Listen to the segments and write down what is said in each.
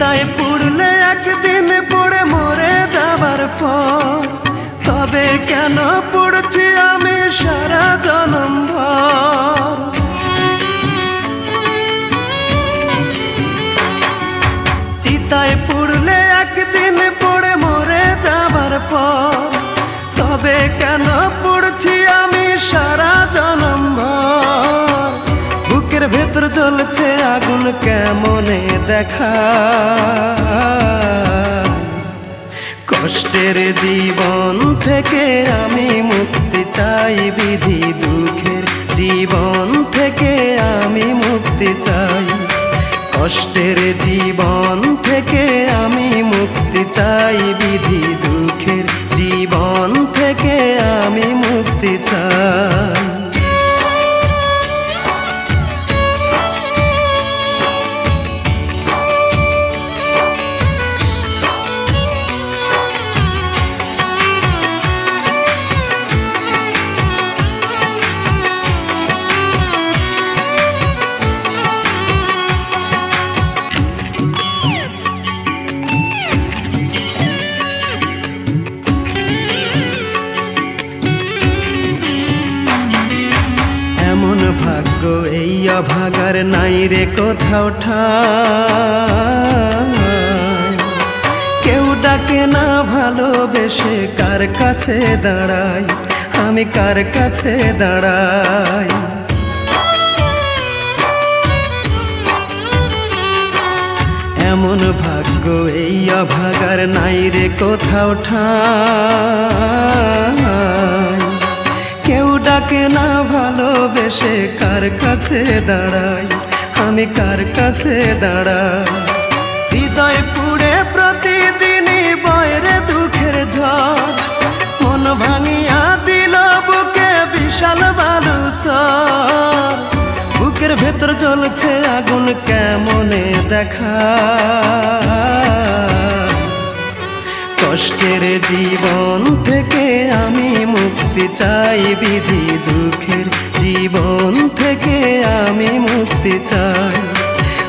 চিতায় পুড়লে একদিন পড়ে মরে যাবার পর, তবে কেন পড়ছি আমি সারা জনম ভর। চিতায় পুড়লে একদিন পড়ে মরে যাবার পর, তবে কেন পড়ছি আমি সারা জনম ভর। বুকের ভেতর জ্বলছে আগুন কেমনে দেখা, কষ্টের জীবন থেকে আমি মুক্তি চাই বিধি, দুঃখের জীবন থেকে আমি মুক্তি চাই। কষ্টের জীবন থেকে আমি মুক্তি চাই বিধি, দুঃখের জীবন থেকে আমি মুক্তি চাই। এমন ভাগ্য এই অভাগার নাই রে কোথাও ঠাঁই, কেউ ডাকে না ভালোবেসে কার কাছে দাঁড়াই, আমি কার কাছে দাঁড়াই। এমন ভাগ্য এই অভাগার নাই রে কোথাও ঠাঁই, কেউ ডাকে না ভালোবেসে কার কাছে দাঁড়াই, আমি কার কাছে দাঁড়াই। হৃদয় পুড়ে প্রতিদিনই বয়রে দুঃখের ঝড়, মন ভাঙিয়া দিল বুকে বিশাল বালু চর। বুকের ভেতর জ্বলছে আগুন কেমনে দেখা, কষ্টের জীবন থেকে আমি মুক্তি চাই বিধি, দুঃখের জীবন থেকে আমি মুক্তি চাই।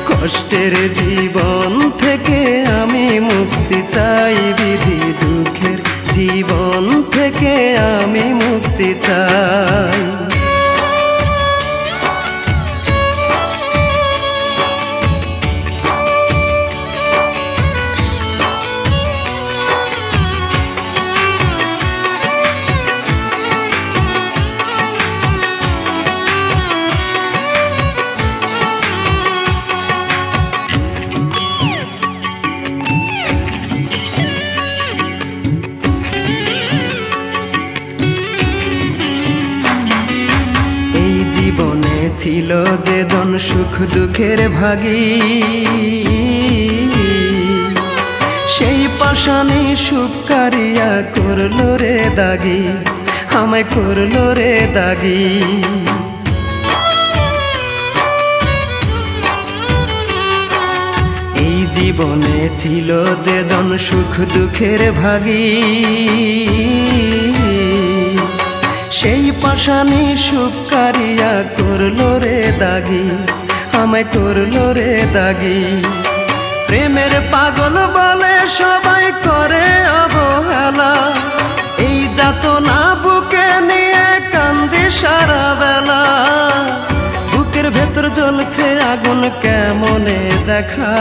কষ্টের জীবন থেকে আমি মুক্তি চাই বিধি, দুঃখের জীবন থেকে আমি মুক্তি চাই। জীবনে ছিল যে জন সুখ দুঃখের ভাগী, সেই পাশানি সুখ কারিয়া করলো রে দাগি, আমায় করলো রে দাগি। এই জীবনে ছিল যে জন সুখ দুঃখের ভাগী, সেই পাশানি সুখ কারিয়া করলো রে দাগি, আমায় করলো রে দাগি। প্রেমের পাগল বলে সবাই করে অবহেলা, এই যাতনা বুকে নিয়ে কান্দি সারা বেলা। বুকের ভেতর জ্বলছে আগুন কেমনে দেখা,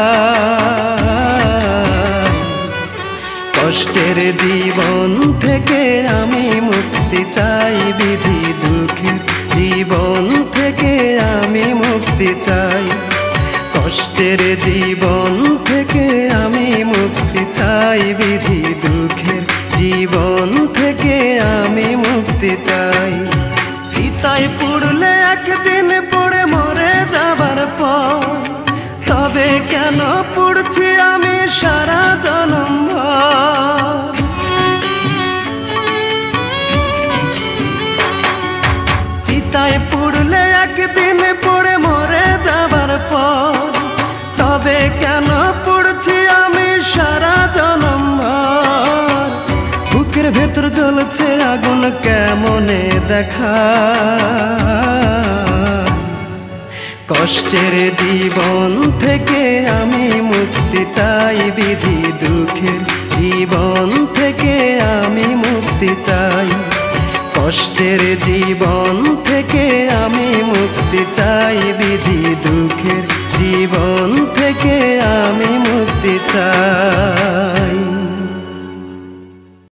কষ্টের জীবন থেকে আমি মুক্তি চাই বিধি, দুঃখের জীবন থেকে আমি মুক্তি চাই। কষ্টের জীবন থেকে আমি মুক্তি চাই বিধি, দুঃখের জীবন থেকে আমি মুক্তি চাই। চিতায় পুড়লে একদিন পড়ে মরে যাবার পর, তবে কেন পড়ছি আমি সারা জনম ভর। চিতায় পুড়লে একদিন পড়ে মরে যাবার পর, তবে কেন পড়ছি আমি সারা জনম ভর। বুকের ভেতর জ্বলছে আগুন কেমনে দেখা, কষ্টের জীবন থেকে আমি মুক্তি চাই, বিধি দুঃখের জীবন থেকে আমি মুক্তি চাই। কষ্টের জীবন থেকে আমি মুক্তি চাই, বিধি দুঃখের জীবন থেকে আমি মুক্তি চাই।